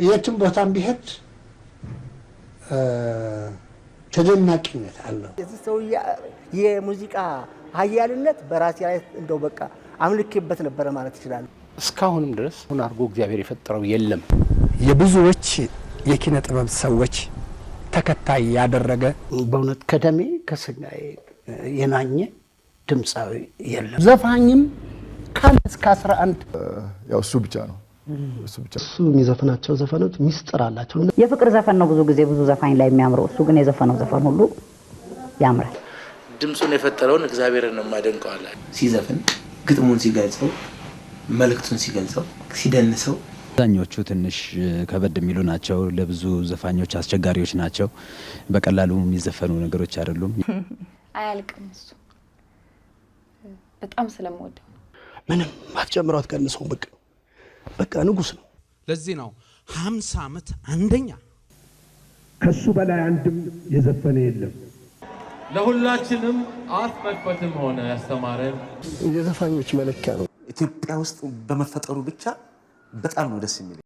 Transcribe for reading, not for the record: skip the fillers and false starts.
የትም ቦታም ቢሄድ ተደናቂነት አለው። የዚህ ሰው የሙዚቃ ኃያልነት በራሴ ላይ እንደው በቃ አምልኬበት ነበር ማለት ይችላል። እስካሁንም ድረስ አርጎ እግዚአብሔር የፈጠረው የለም። የብዙዎች የኪነ ጥበብ ሰዎች ተከታይ ያደረገ በእውነት ከደሜ ከስጋዬ የናኘ ድምፃዊ የለም። ዘፋኝም ካለ እስከ 11 ያው እሱ ብቻ ነው። እሱ የሚዘፍናቸው ዘፈኖች ሚስጥር አላቸው። የፍቅር ዘፈን ነው ብዙ ጊዜ ብዙ ዘፋኝ ላይ የሚያምረው። እሱ ግን የዘፈነው ዘፈን ሁሉ ያምራል። ድምጹን የፈጠረውን እግዚአብሔርን ነው የማደንቀው። ሲዘፍን ግጥሙን ሲገልጸው መልእክቱን ሲገልጸው ሲደንሰው አብዛኞቹ ትንሽ ከበድ የሚሉ ናቸው። ለብዙ ዘፋኞች አስቸጋሪዎች ናቸው። በቀላሉ የሚዘፈኑ ነገሮች አይደሉም። አያልቅም። እሱ በጣም ስለምወደው ምንም አትጨምረው አትቀንሰው። በቃ ንጉስ ነው። ለዚህ ነው 50 ዓመት አንደኛ ከሱ በላይ አንድም የዘፈነ የለም። ለሁላችንም አፍ መክፈትም ሆነ ያስተማረን የዘፋኞች መለኪያ ነው። ኢትዮጵያ ውስጥ በመፈጠሩ ብቻ በጣም ነው ደስ የሚል።